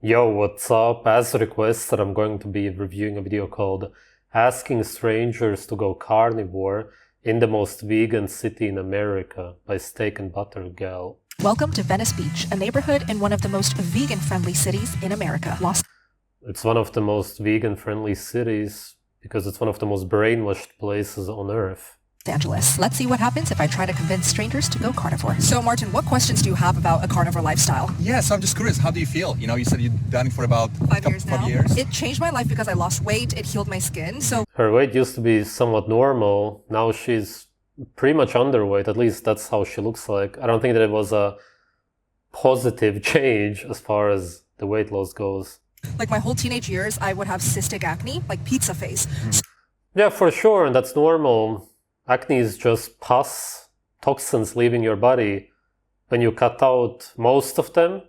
Yo, what's up? As requested, I'm going to be reviewing a video called Asking Strangers to Go Carnivore in the Most Vegan City in America by Steak and Butter Gal. Welcome to Venice Beach, a neighborhood in one of the most vegan-friendly cities in America. It's one of the most vegan-friendly cities because it's one of the most brainwashed places on Earth. Angeles. Let's see what happens if I try to convince strangers to go carnivore. So Martin, what questions do you have about a carnivore lifestyle? Yeah, so I'm just curious, how do you feel? You know, you said you've done it for about 5 years now. 5 years. It changed my life because I lost weight, it healed my skin, so... Her weight used to be somewhat normal. Now she's pretty much underweight, at least that's how she looks like. I don't think that it was a positive change as far as the weight loss goes. Like my whole teenage years, I would have cystic acne, like pizza face. Yeah, for sure, and that's normal. Acne is just pus, toxins leaving your body. When you cut out most of them,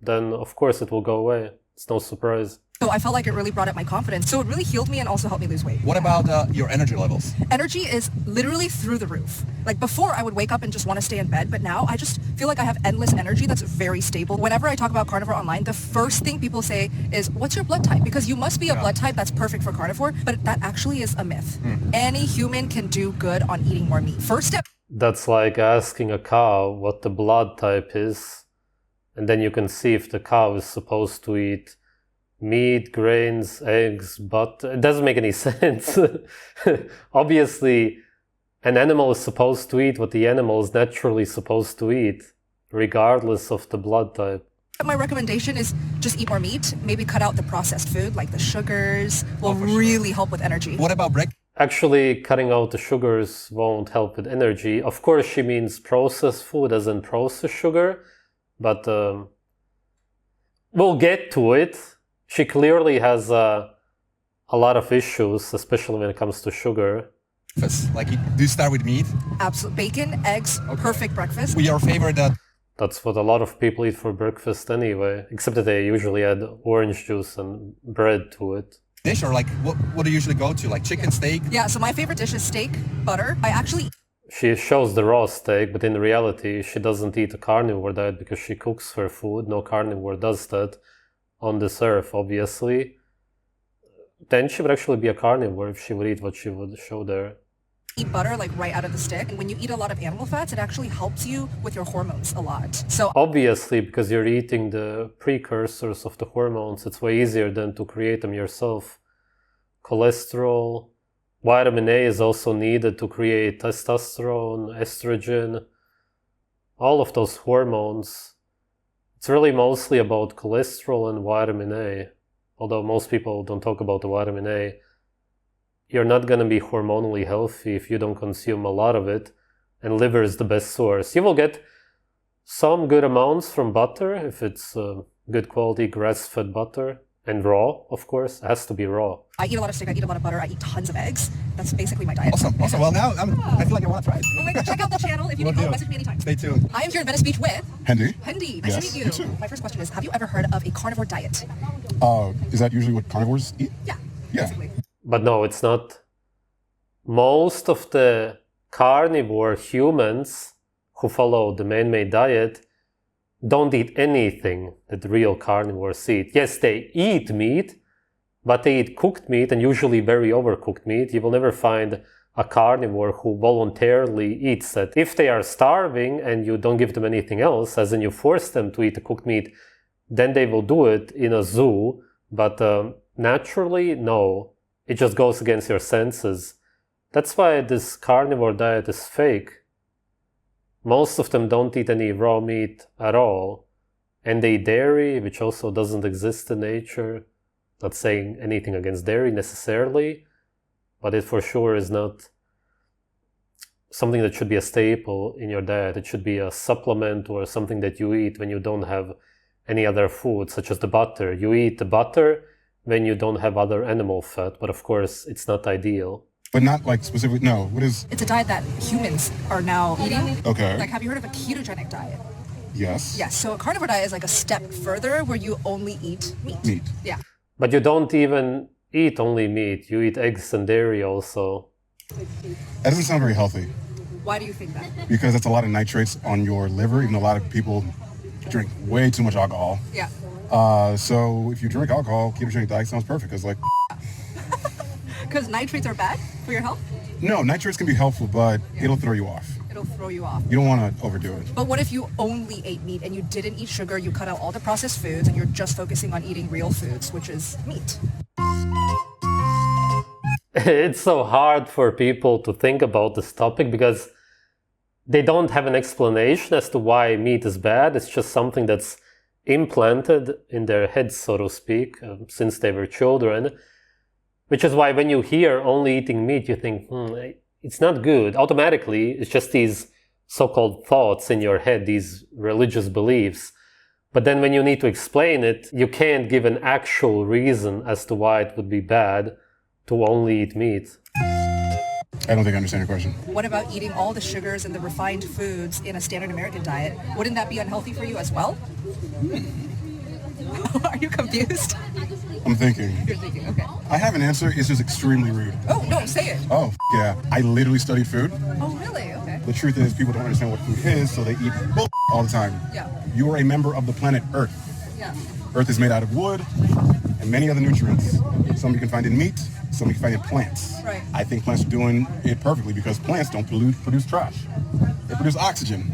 then of course it will go away. It's no surprise. So I felt like it really brought up my confidence. So it really healed me and also helped me lose weight. What about your energy levels? Energy is literally through the roof. Like before I would wake up and just want to stay in bed, but now I just feel like I have endless energy that's very stable. Whenever I talk about carnivore online, the first thing people say is, what's your blood type? Because you must be a blood type that's perfect for carnivore, but that actually is a myth. Any human can do good on eating more meat. First step. That's like asking a cow what the blood type is, and then you can see if the cow is supposed to eat meat, grains, eggs, butter. It doesn't make any sense. Obviously, an animal is supposed to eat what the animal is naturally supposed to eat, regardless of the blood type. My recommendation is just eat more meat, maybe cut out the processed food, like the sugars will really help with energy. What about breakfast? Actually, cutting out the sugars won't help with energy. Of course, she means processed food as in processed sugar, but we'll get to it. She clearly has a lot of issues, especially when it comes to sugar. Like, do you start with meat? Absolute bacon, eggs, perfect breakfast. Your favorite That's what a lot of people eat for breakfast anyway, except that they usually add orange juice and bread to it. dish, or like what do you usually go to? Like chicken, steak? Yeah, so my favorite dish is steak, butter. She shows the raw steak, but in reality, she doesn't eat a carnivore diet because she cooks her food. No carnivore does that on this earth, obviously. Then she would actually be a carnivore if she would eat what she would show there. Eat butter like right out of the stick. And when you eat a lot of animal fats, it actually helps you with your hormones a lot. So obviously, because you're eating the precursors of the hormones, it's way easier than to create them yourself. Cholesterol, vitamin A is also needed to create testosterone, estrogen, all of those hormones. It's really mostly about cholesterol and vitamin A, although most people don't talk about the vitamin A. You're not going to be hormonally healthy if you don't consume a lot of it, and liver is the best source. You will get some good amounts from butter if it's good quality grass-fed butter, and raw, of course. It has to be raw. I eat a lot of steak, I eat a lot of butter, I eat tons of eggs. That's basically my diet. Awesome. Well, now I feel like I want to try it. Oh my God, check out the channel. If you need help, message me anytime. Stay tuned. I am here in Venice Beach with Hendy. Hendy. Nice to meet you. You too. My first question is, have you ever heard of a carnivore diet? Is that usually what carnivores eat? Yeah. Yeah. Basically. But no, it's not. Most of the carnivore humans who follow the man-made diet don't eat anything that real carnivores eat. Yes, they eat meat, but they eat cooked meat, and usually very overcooked meat. You will never find a carnivore who voluntarily eats that. If they are starving and you don't give them anything else, as in you force them to eat the cooked meat, then they will do it in a zoo. But naturally, no. It just goes against your senses. That's why this carnivore diet is fake. Most of them don't eat any raw meat at all. And they eat dairy, which also doesn't exist in nature. Not saying anything against dairy necessarily, but it for sure is not something that should be a staple in your diet. It should be a supplement or something that you eat when you don't have any other food, such as the butter. You eat the butter when you don't have other animal fat, but of course it's not ideal. But not like specifically, no. What is? It's a diet that humans are now eating. Okay. Like, have you heard of a ketogenic diet? Yes. Yes, so a carnivore diet is like a step further where you only eat meat. Meat. Yeah. But you don't even eat only meat. You eat eggs and dairy also. That doesn't sound very healthy Why do you think that? because that's a lot of nitrates on your liver. Even a lot of people drink way too much alcohol. Yeah. So if you drink alcohol, ketogenic diet sounds perfect. Cause like, Because nitrates are bad for your health? no, nitrates can be helpful, but it'll throw you off. It'll throw you off. You don't want to overdo it. But what if you only ate meat and you didn't eat sugar, you cut out all the processed foods, and you're just focusing on eating real foods, which is meat? It's so hard for people to think about this topic because they don't have an explanation as to why meat is bad. It's just something that's implanted in their heads, so to speak, since they were children. Which is why when you hear only eating meat, you think, it's not good. Automatically, it's just these so-called thoughts in your head, these religious beliefs. But then when you need to explain it, you can't give an actual reason as to why it would be bad to only eat meat. I don't think I understand your question. What about eating all the sugars and the refined foods in a standard American diet? Wouldn't that be unhealthy for you as well? Are you confused? I'm thinking. You're thinking, okay. I have an answer. It's just extremely rude. Oh, no, say it. Oh, yeah. I literally studied food. Oh, really? Okay. The truth is people don't understand what food is, so they eat bull all the time. Yeah. You are a member of the planet Earth. Yeah. Earth is made out of wood and many other nutrients. Some you can find in meat, some you can find in plants. Right. I think plants are doing it perfectly because plants don't produce trash. They produce oxygen.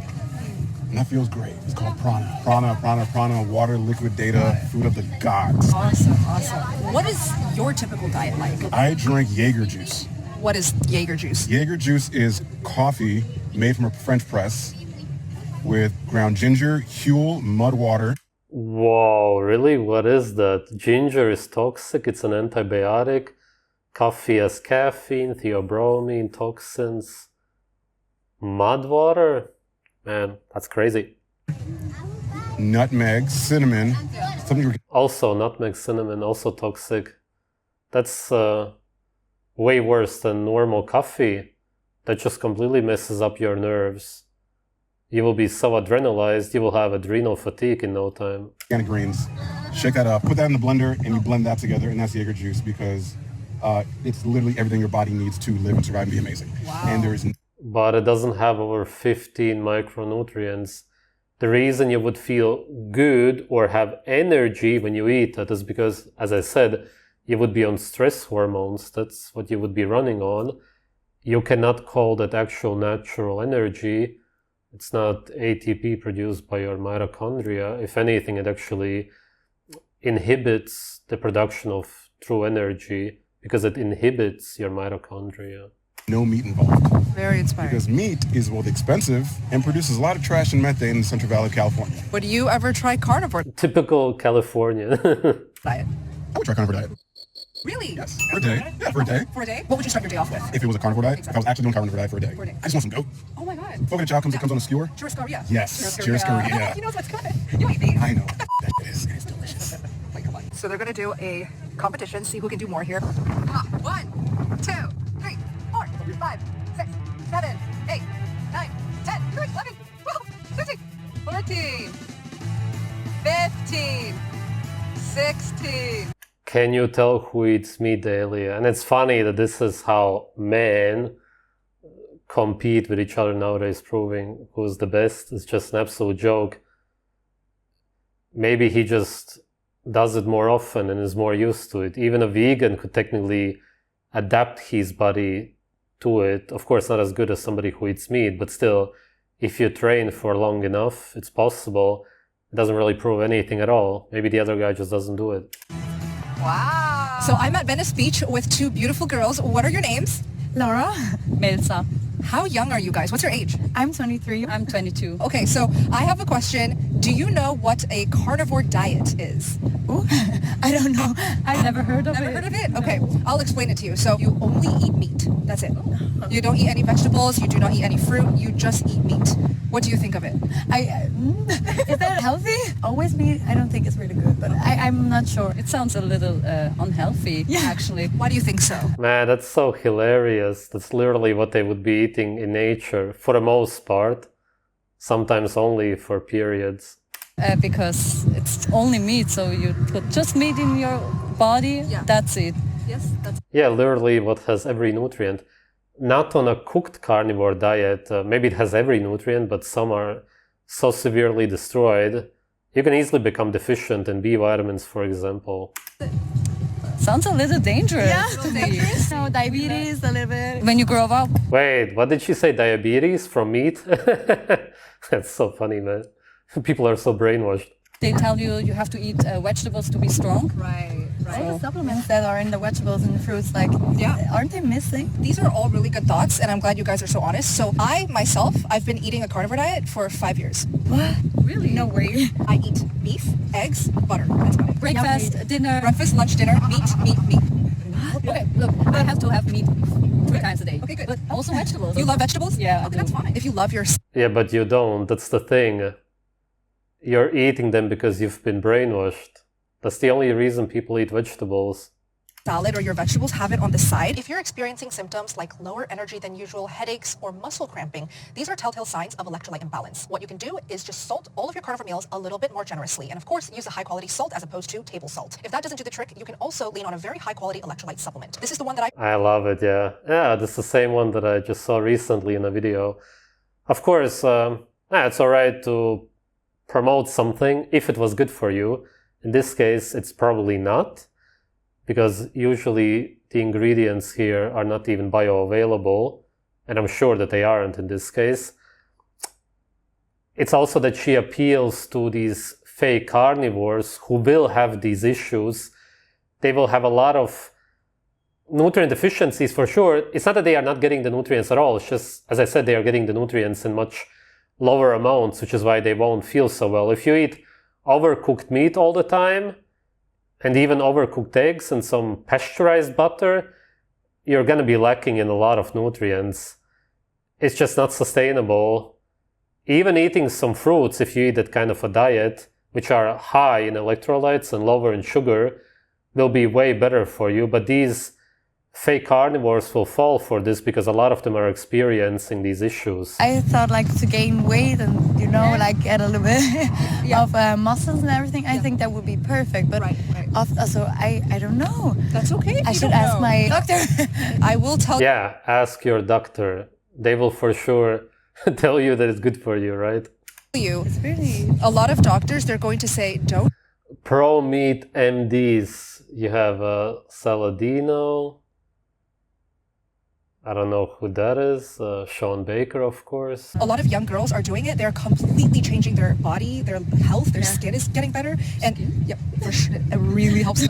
And that feels great. It's called Prana. Prana, water, liquid data, food of the gods. Awesome, awesome. What is your typical diet like? I drink Jaeger juice. What is Jaeger juice? Jaeger juice is coffee made from a French press with ground ginger, huel, mud water. Whoa, really? What is that? Ginger is toxic, it's an antibiotic. Coffee has caffeine, theobromine, toxins. Mud water? Man, that's crazy. Nutmeg, cinnamon. Something Also, nutmeg, cinnamon, also toxic. That's way worse than normal coffee. That just completely messes up your nerves. You will be so adrenalized, you will have adrenal fatigue in no time. organic grains. Shake that up, put that in the blender, and you blend that together, and that's Jaeger juice because it's literally everything your body needs to live and survive and be amazing. Wow. And there is But it doesn't have over 15 micronutrients. The reason you would feel good or have energy when you eat that is because, as I said, you would be on stress hormones. That's what you would be running on. You cannot call that actual natural energy. It's not ATP produced by your mitochondria. If anything, it actually inhibits the production of true energy because it inhibits your mitochondria. no meat involved. Very inspiring. Because meat is both expensive and produces a lot of trash and methane in the Central Valley of California. Would you ever try carnivore Typical Californian. diet? I would try carnivore diet. Really? Yes, for a day. Yeah, for a day. For a day? What would you start your day off with? If it was a carnivore diet, if I was actually doing carnivore diet for a day. For a day. I just want some goat. Oh my god. Poking a child comes on a skewer. Churrascaria. Yes, churrascaria. He knows what's coming. You eat these. I know. It is delicious. Wait, come on. So they're gonna do a competition, see who can do more here. 1, 2, 3, 4, 5, 6, 7, 8, 9, 10, 11, 12, 13, 14, 15, 16. Can you tell who eats meat daily? And it's funny that this is how men compete with each other nowadays, proving who's the best. It's just an absolute joke. Maybe he just does it more often and is more used to it. Even a vegan could technically adapt his body to it. Of course, not as good as somebody who eats meat, but still, if you train for long enough, it's possible. It doesn't really prove anything at all. Maybe the other guy just doesn't do it. Wow. So I'm at Venice Beach with two beautiful girls. What are your names? Laura, Melsa. How young are you guys? What's your age? I'm 23. I'm 22. Okay, so I have a question. Do you know what a carnivore diet is? Ooh, I don't know. I've never heard of it. Never heard of it? Okay, I'll explain it to you. So you only eat meat. That's it. You don't eat any vegetables. You do not eat any fruit. You just eat meat. What do you think of it? Is that healthy? Always meat. I don't think it's really good, but I'm not sure. It sounds a little unhealthy, actually. Why do you think so? Man, that's so hilarious. That's literally what they would be eating in nature, for the most part. Sometimes only for periods. Because it's only meat, so you put just meat in your body, Yeah. that's it. Yes, that's Yeah, literally what has every nutrient. Not on a cooked carnivore diet. Maybe it has every nutrient, but some are so severely destroyed you can easily become deficient in B vitamins, for example. Sounds a little dangerous to me. No, diabetes, a little bit. When you grow up, Wait, what did she say? Diabetes from meat? That's so funny, man. People are so brainwashed. they tell you you have to eat vegetables to be strong. Right, All the supplements that are in the vegetables and the fruits, like, aren't they missing? These are all really good thoughts, and I'm glad you guys are so honest. So I, myself, I've been eating a carnivore diet for 5 years. What? Really? No way. I eat beef, eggs, butter. That's about it. Breakfast, dinner. Breakfast, lunch, dinner, meat. Okay, look, I have to have meat 3 times a day. Okay, good. But also vegetables. You love vegetables? Yeah, I Okay, do. that's fine. If you love your Yeah, but you don't. That's the thing. You're eating them because you've been brainwashed. That's the only reason people eat vegetables. salad or your vegetables, have it on the side. If you're experiencing symptoms like lower energy than usual, headaches, or muscle cramping, these are telltale signs of electrolyte imbalance. What you can do is just salt all of your carnivore meals a little bit more generously. And of course, use a high-quality salt as opposed to table salt. If that doesn't do the trick, you can also lean on a very high-quality electrolyte supplement. This is the one that I love it, yeah. Yeah, that's the same one that I just saw recently in a video. Of course, it's alright to promote something if it was good for you. In this case, it's probably not, because usually the ingredients here are not even bioavailable, and I'm sure that they aren't in this case. It's also that she appeals to these fake carnivores who will have these issues. They will have a lot of nutrient deficiencies for sure. It's not that they are not getting the nutrients at all. It's just, as I said, they are getting the nutrients in much lower amounts, which is why they won't feel so well. If you eat overcooked meat all the time, and even overcooked eggs and some pasteurized butter, you're going to be lacking in a lot of nutrients. It's just not sustainable. Even eating some fruits, if you eat that kind of a diet, which are high in electrolytes and lower in sugar, will be way better for you. But these fake carnivores will fall for this because a lot of them are experiencing these issues. I thought like to gain weight and, like get a little bit of muscles and everything. I think that would be perfect. But Right. also, I don't know. That's okay if I you should don't ask know. my doctor. I will tell Yeah, ask your doctor. They will for sure tell you that it's good for you, right? you, It's really... a lot of doctors, they're going to say, don't Pro Meat MDs. You have Saladino. I don't know who that is. Sean Baker, of course. A lot of young girls are doing it. They're completely changing their body, their health, their skin is getting better. And yep, for sure, it really helps.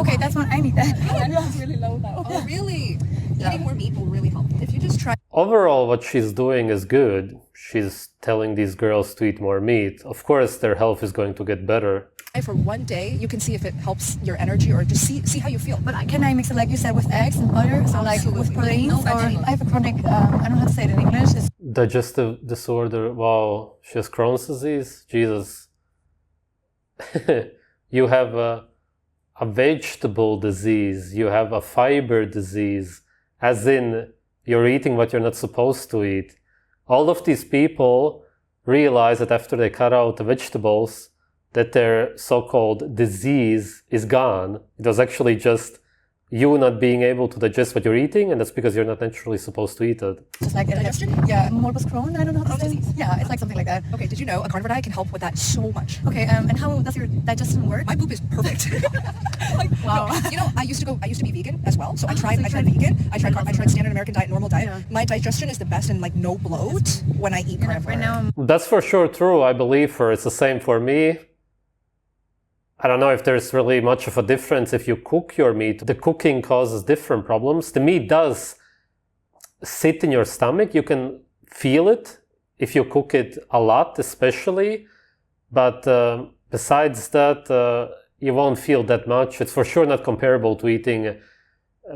Okay, that's what I need then. I'm really low now. Oh, really? Eating more meat will really help. If you just try Overall, what she's doing is good. She's telling these girls to eat more meat. Of course, their health is going to get better. for one day, you can see if it helps your energy or just see how you feel. But can I mix it, like you said, with eggs and butter? So like with proteins? Or I have a chronic, I don't know how to say it in English. It's Digestive disorder. Wow, she has Crohn's disease? Jesus. You have a vegetable disease. You have a fiber disease. As in, you're eating what you're not supposed to eat. All of these people realize that after they cut out the vegetables, that their so-called disease is gone. It was actually just you not being able to digest what you're eating, and that's because you're not naturally supposed to eat it. just like Digestion? Yeah, morbus Crohn. I don't know how to say it. disease. Yeah, it's like something like that. Okay, did you know a carnivore diet can help with that so much? Okay, and how does your digestion work? My poop is perfect. Wow. I used to be vegan as well. So I tried vegan. I tried standard American diet, normal diet. Yeah. My digestion is the best and like no bloat when I eat carnivore. Right now, That's for sure true. I believe her. It's the same for me. I don't know if there's really much of a difference if you cook your meat. The cooking causes different problems. The meat does sit in your stomach. You can feel it if you cook it a lot, especially. But besides that, you won't feel that much. It's for sure not comparable to eating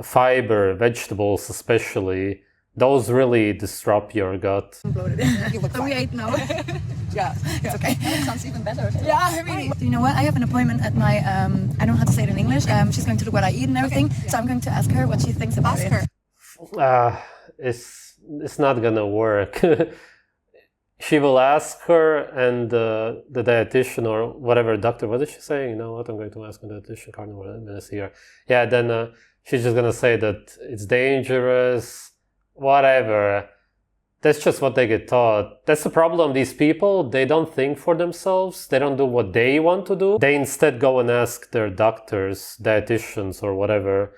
fiber, vegetables especially. Those really disrupt your gut. bloated. You look So we fine. ate now. Yeah. It's okay. That sounds even better. Yeah, I mean, you know what? I have an appointment at my, I don't know how to say it in English. She's going to look what I eat and everything. So I'm going to ask her what she thinks about Ask it. her. It's not gonna work. She will ask her, and the dietitian or whatever doctor, what is she saying? You know what, I'm going to ask my dietitian, Carnivore, I'm gonna see her. Yeah, then she's just gonna say that it's dangerous, whatever. That's just what they get taught. That's the problem. These people, they don't think for themselves. They don't do what they want to do. They instead go and ask their doctors, dietitians, or whatever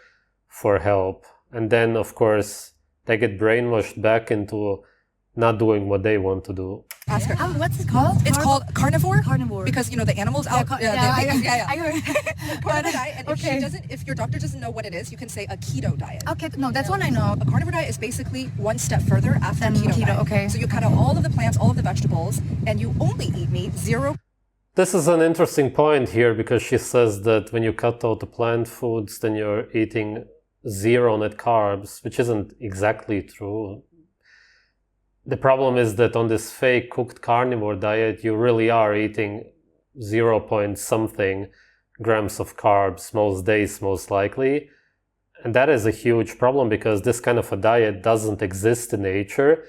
for help. And then, of course, they get brainwashed back into not doing what they want to do. Ask her. What's it called? It's called carnivore. Carnivore. Because, you know, the animals out. I heard. Carnivore diet. And Okay. if your doctor doesn't know what it is, you can say a keto diet. Okay, no, that's what I know. A carnivore diet is basically one step further after Than keto keto, diet. okay. So you cut out all of the plants, all of the vegetables, and you only eat meat, zero. This is an interesting point here because she says that when you cut out the plant foods, then you're eating zero net carbs, which isn't exactly true. The problem is that on this fake cooked carnivore diet, you really are eating 0 point something grams of carbs most days, most likely. And that is a huge problem because this kind of a diet doesn't exist in nature.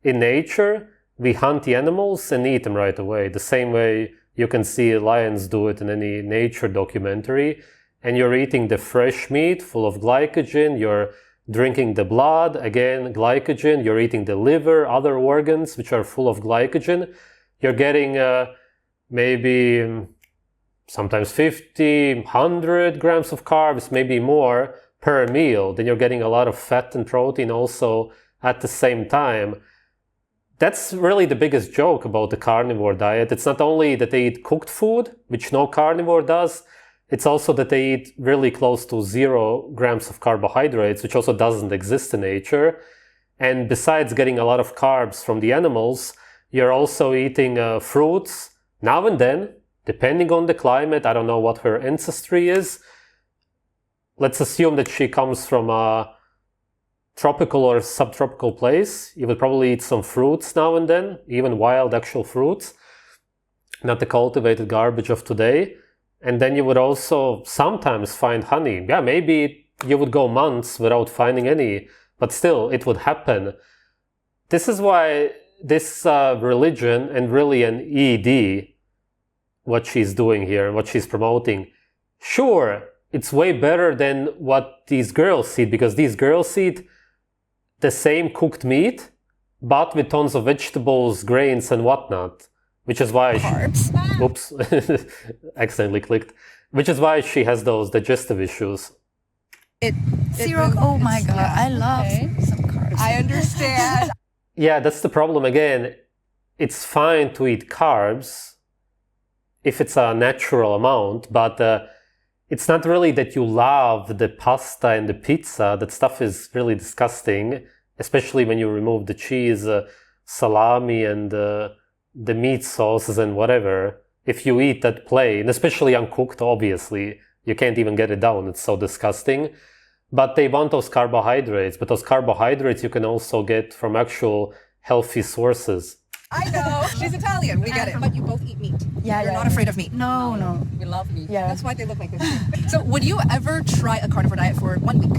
In nature, we hunt the animals and eat them right away. The same way you can see lions do it in any nature documentary. And you're eating the fresh meat full of glycogen, you're drinking the blood, again, glycogen, you're eating the liver, other organs which are full of glycogen. You're getting maybe sometimes 50, 100 grams of carbs, maybe more per meal. Then you're getting a lot of fat and protein also at the same time. That's really the biggest joke about the carnivore diet. It's not only that they eat cooked food, which no carnivore does, it's also that they eat really close to 0 grams of carbohydrates, which also doesn't exist in nature. And besides getting a lot of carbs from the animals, you're also eating fruits now and then, depending on the climate. I don't know what her ancestry is. Let's assume that she comes from a tropical or subtropical place. You would probably eat some fruits now and then, even wild actual fruits, not the cultivated garbage of today. And then you would also sometimes find honey. Yeah, maybe you would go months without finding any, but still it would happen. This is why this religion and really an ED, what she's doing here, what she's promoting, sure, it's way better than what these girls eat, because these girls eat the same cooked meat, but with tons of vegetables, grains, and whatnot. Which is why oops, accidentally clicked. Which is why she has those digestive issues. Oh my god, I love some carbs. I understand. Yeah, that's the problem again. It's fine to eat carbs if it's a natural amount, but it's not really that you love the pasta and the pizza. That stuff is really disgusting, especially when you remove the cheese, salami, and the meat sauces and whatever. If you eat that plain, especially uncooked, obviously, you can't even get it down. It's so disgusting. But they want those carbohydrates. But those carbohydrates you can also get from actual healthy sources. I know. She's Italian. We get it. But you both eat meat. Yeah, You're yeah, not yeah. afraid of meat. No. We love meat. Yeah. That's why they look like this. So would you ever try a carnivore diet for 1 week?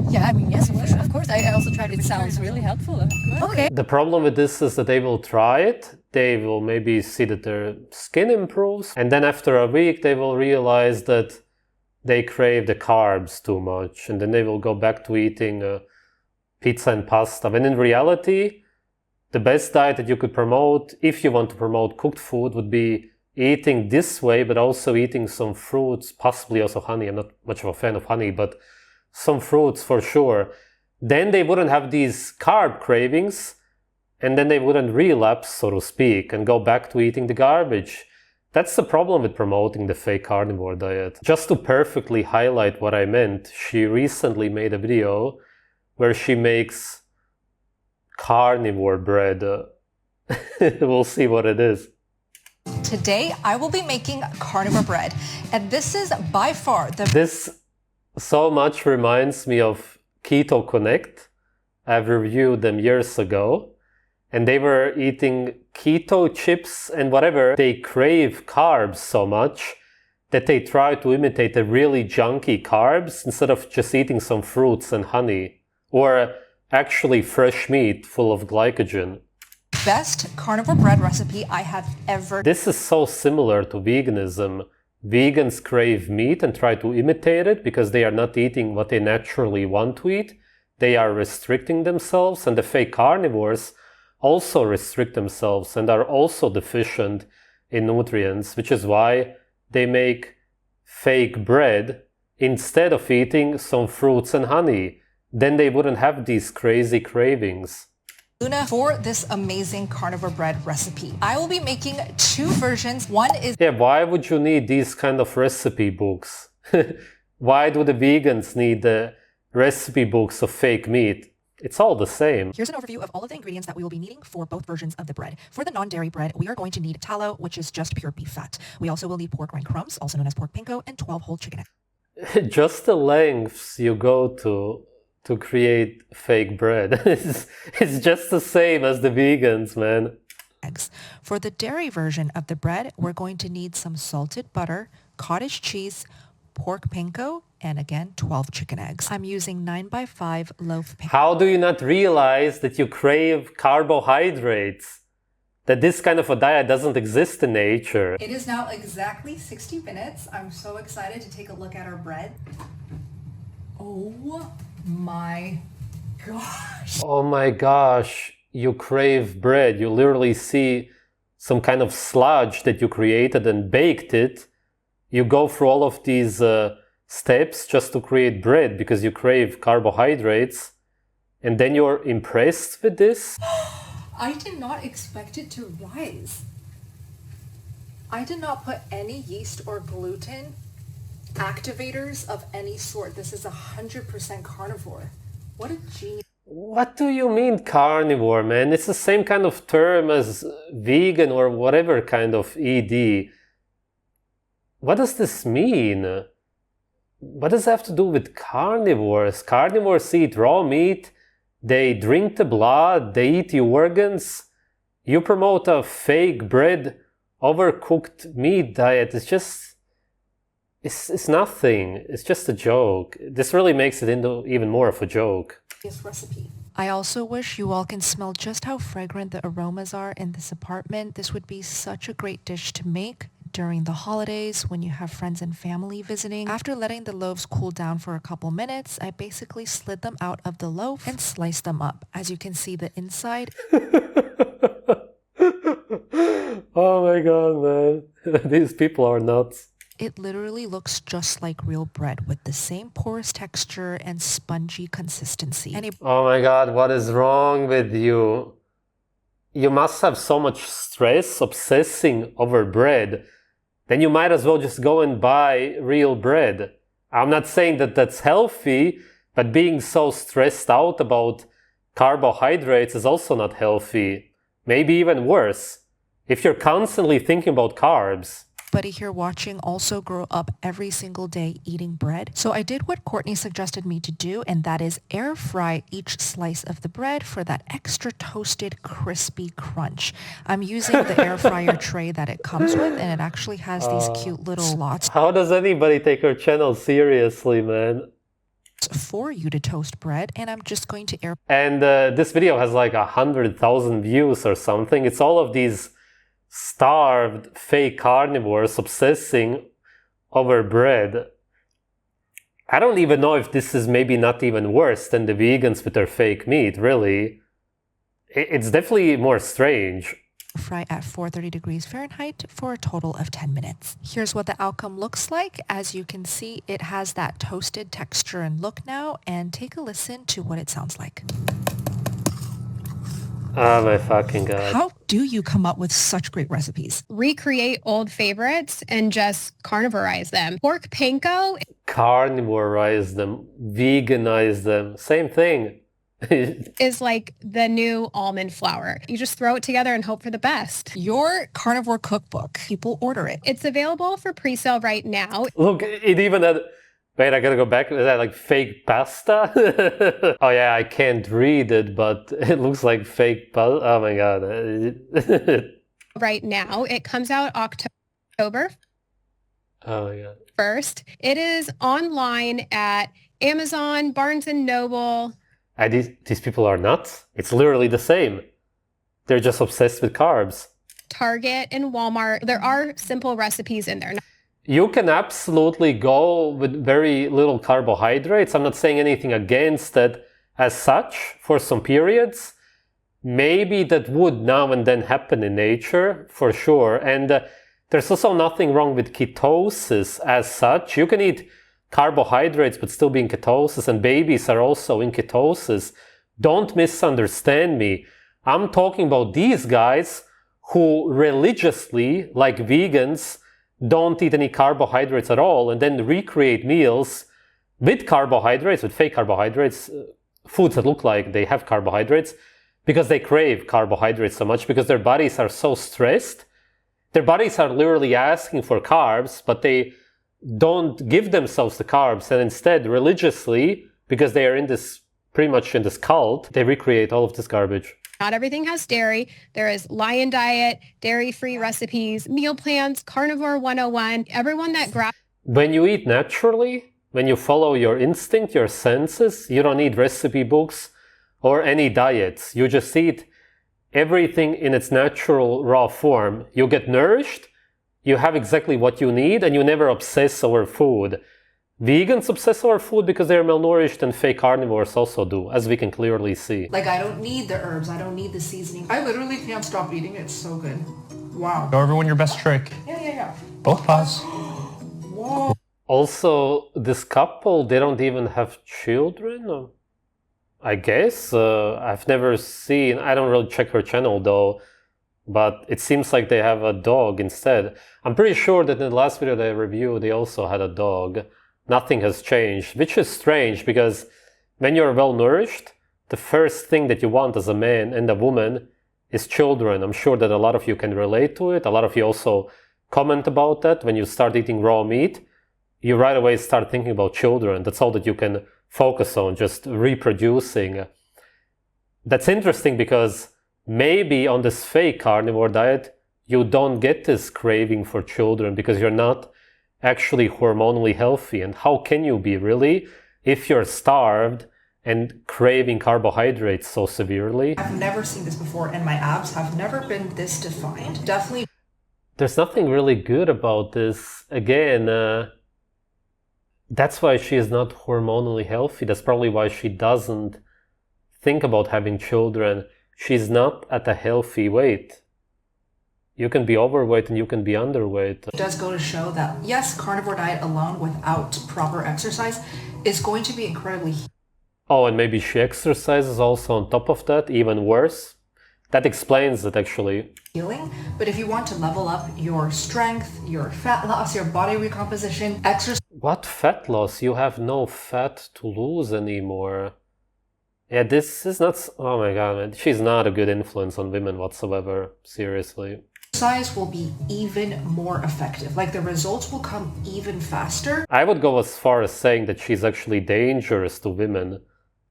Yeah, I mean, yes, of course. I also tried it. It sounds really helpful. Okay. The problem with this is that they will try it. They will maybe see that their skin improves. And then after a week, they will realize that they crave the carbs too much. And then they will go back to eating pizza and pasta. When in reality, the best diet that you could promote, if you want to promote cooked food, would be eating this way, but also eating some fruits, possibly also honey. I'm not much of a fan of honey, but some fruits for sure. Then they wouldn't have these carb cravings, and then they wouldn't relapse, so to speak, and go back to eating the garbage. That's the problem with promoting the fake carnivore diet. Just to perfectly highlight what I meant, she recently made a video where she makes carnivore bread. We'll see what it is. Today, I will be making carnivore bread. And this is by far the This so much reminds me of Keto Connect. I've reviewed them years ago. And they were eating keto chips and whatever. They crave carbs so much that they try to imitate the really junky carbs instead of just eating some fruits and honey. Or actually fresh meat full of glycogen. best carnivore bread recipe I have ever. This is so similar to veganism. Vegans crave meat and try to imitate it because they are not eating what they naturally want to eat. They are restricting themselves, and the fake carnivores also restrict themselves and are also deficient in nutrients, which is why they make fake bread instead of eating some fruits and honey. Then they wouldn't have these crazy cravings. Luna, for this amazing carnivore bread recipe, I will be making 2 versions. One is... Yeah, why would you need these kind of recipe books? Why do the vegans need the recipe books of fake meat? It's all the same. Here's an overview of all of the ingredients that we will be needing for both versions of the bread. For the non-dairy bread, we are going to need tallow, which is just pure beef fat. We also will need pork rind crumbs, also known as pork pinko, and 12 whole chicken eggs. Just the lengths you go to create fake bread. It's just the same as the vegans, man. Eggs. For the dairy version of the bread, we're going to need some salted butter, cottage cheese, pork pinko, and again, 12 chicken eggs. I'm using 9x5 loaf pan. How do you not realize that you crave carbohydrates? That this kind of a diet doesn't exist in nature? It is now exactly 60 minutes. I'm so excited to take a look at our bread. Oh my gosh. Oh my gosh, you crave bread. You literally see some kind of sludge that you created and baked it. You go through all of these steps just to create bread because you crave carbohydrates. And then you're impressed with this? I did not expect it to rise. I did not put any yeast or gluten activators of any sort. This is 100% carnivore. What a genius. What do you mean carnivore, man? It's the same kind of term as vegan or whatever kind of ED. What does this mean? What does it have to do with carnivores? Carnivores eat raw meat, they drink the blood, they eat the organs. You promote a fake bread, overcooked meat diet. It's nothing. It's just a joke. This really makes it into even more of a joke. Recipe. I also wish you all can smell just how fragrant the aromas are in this apartment. This would be such a great dish to make during the holidays when you have friends and family visiting. After letting the loaves cool down for a couple minutes, I basically slid them out of the loaf and sliced them up. As you can see, the inside... Oh my god, man. These people are nuts. It literally looks just like real bread with the same porous texture and spongy consistency. Oh my god, what is wrong with you? You must have so much stress obsessing over bread. Then you might as well just go and buy real bread. I'm not saying that that's healthy, but being so stressed out about carbohydrates is also not healthy. Maybe even worse, if you're constantly thinking about carbs. Buddy here watching also grew up every single day eating bread. So I did what Courtney suggested me to do, and that is air fry each slice of the bread for that extra toasted crispy crunch. I'm using the air fryer tray that it comes with, and it actually has these cute little slots. How does anybody take her channel seriously, man? For you to toast bread, and I'm just going to air... And this video has like 100,000 views or something. It's all of these starved fake carnivores obsessing over bread. I don't even know if this is maybe not even worse than the vegans with their fake meat, really. It's definitely more strange. Fry at 430 degrees Fahrenheit for a total of 10 minutes. Here's what the outcome looks like. As you can see, it has that toasted texture and look now, and take a listen to what it sounds like. Oh my fucking god. How do you come up with such great recipes? Recreate old favorites and just carnivorize them. Pork panko. Carnivorize them, veganize them, same thing. Is like the new almond flour. You just throw it together and hope for the best. Your carnivore cookbook, people order it. It's available for pre-sale right now. Look, it even had... Wait, I gotta go back. Is that like fake pasta? Oh yeah, I can't read it, but it looks like fake pasta. Oh my god. Right now. It comes out October Oh my god. 1st. It is online at Amazon, Barnes & Noble. These people are nuts. It's literally the same. They're just obsessed with carbs. Target and Walmart. There are simple recipes in there. You can absolutely go with very little carbohydrates. I'm not saying anything against that as such for some periods. maybe that would now and then happen in nature, for sure. And there's also nothing wrong with ketosis as such. You can eat carbohydrates but still be in ketosis, and babies are also in ketosis. Don't misunderstand me. I'm talking about these guys who religiously, like vegans, don't eat any carbohydrates at all and then recreate meals with carbohydrates, with fake carbohydrates, foods that look like they have carbohydrates, because they crave carbohydrates so much, because their bodies are so stressed. Their bodies are literally asking for carbs, but they don't give themselves the carbs, and instead, religiously, because they are in this, pretty much in this cult, they recreate all of this garbage. Not everything has dairy. There is Lion Diet, dairy-free recipes, meal plans, Carnivore 101. Everyone that When you eat naturally, when you follow your instinct, your senses, you don't need recipe books or any diets. You just eat everything in its natural raw form. You get nourished, you have exactly what you need, and you never obsess over food. Vegans obsess over food because they're malnourished, and fake carnivores also do, as we can clearly see. Like, I don't need the herbs, I don't need the seasoning. I literally can't stop eating it, it's so good. Wow. Show everyone your best trick. Yeah. Both paws. Whoa. Also, this couple, they don't even have children, I guess. I've never seen, I don't really check her channel though, but it seems like they have a dog instead. I'm pretty sure that in the last video they reviewed, they also had a dog. Nothing has changed, which is strange because when you're well nourished, the first thing that you want as a man and a woman is children. I'm sure that a lot of you can relate to it. A lot of you also comment about that. When you start eating raw meat, you right away start thinking about children. That's all that you can focus on, just reproducing. That's interesting because maybe on this fake carnivore diet, you don't get this craving for children because you're not actually hormonally healthy. And how can you be really if you're starved and craving carbohydrates so severely? I've never seen this before, and my abs have never been this defined. Definitely. There's nothing really good about this. Again, that's why she is not hormonally healthy. That's probably why she doesn't think about having children. She's not at a healthy weight. You can be overweight and you can be underweight. It does go to show that, yes, carnivore diet alone without proper exercise is going to be incredibly... Oh, and maybe she exercises also on top of that, even worse. That explains it, actually. Healing, but if you want to level up your strength, your fat loss, your body recomposition, exercise... What fat loss? You have no fat to lose anymore. Yeah, this is not... Oh my god, man. She's not a good influence on women whatsoever. Seriously. Exercise will be even more effective. Like, the results will come even faster. I would go as far as saying that she's actually dangerous to women.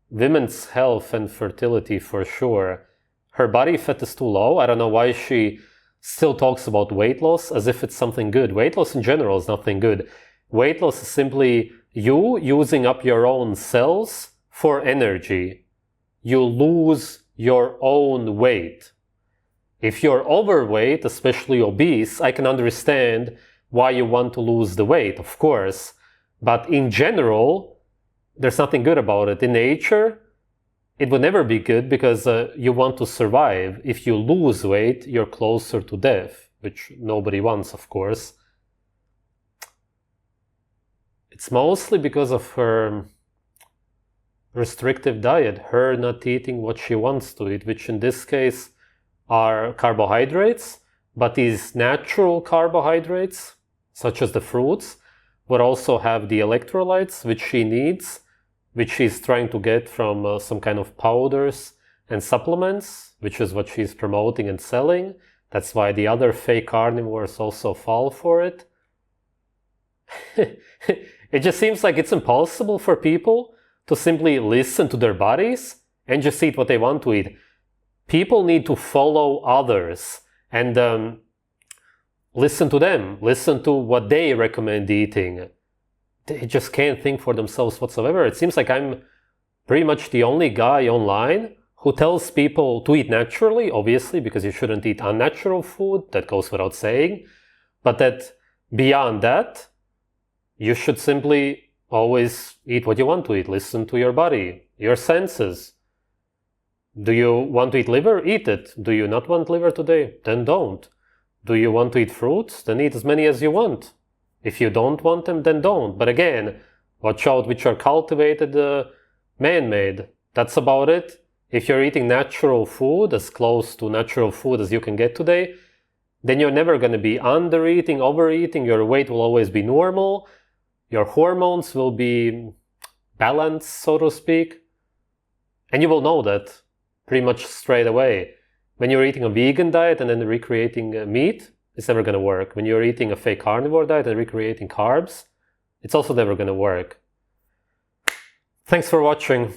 Women's health and fertility for sure. Her body fat is too low. I don't know why she still talks about weight loss as if it's something good. Weight loss in general is nothing good. Weight loss is simply you using up your own cells for energy. You lose your own weight. If you're overweight, especially obese, I can understand why you want to lose the weight, of course. But in general, there's nothing good about it. In nature, it would never be good because you want to survive. If you lose weight, you're closer to death, which nobody wants, of course. It's mostly because of her restrictive diet, her not eating what she wants to eat, which in this case are carbohydrates, but these natural carbohydrates, such as the fruits, would also have the electrolytes which she needs, which she's trying to get from some kind of powders and supplements, which is what she's promoting and selling. That's why the other fake carnivores also fall for it. It just seems like it's impossible for people to simply listen to their bodies and just eat what they want to eat. People need to follow others and listen to them, listen to what they recommend eating. They just can't think for themselves whatsoever. It seems like I'm pretty much the only guy online who tells people to eat naturally, obviously, because you shouldn't eat unnatural food, that goes without saying, but that beyond that, you should simply always eat what you want to eat, listen to your body, your senses. Do you want to eat liver? Eat it. Do you not want liver today? Then don't. Do you want to eat fruits? Then eat as many as you want. If you don't want them, then don't. But again, watch out which are cultivated, man-made. That's about it. If you're eating natural food, as close to natural food as you can get today, then you're never going to be under-eating, overeating. Your weight will always be normal. Your hormones will be balanced, so to speak. And you will know that pretty much straight away. When you're eating a vegan diet and then recreating meat, it's never going to work. When you're eating a fake carnivore diet and recreating carbs, it's also never going to work. Thanks for watching.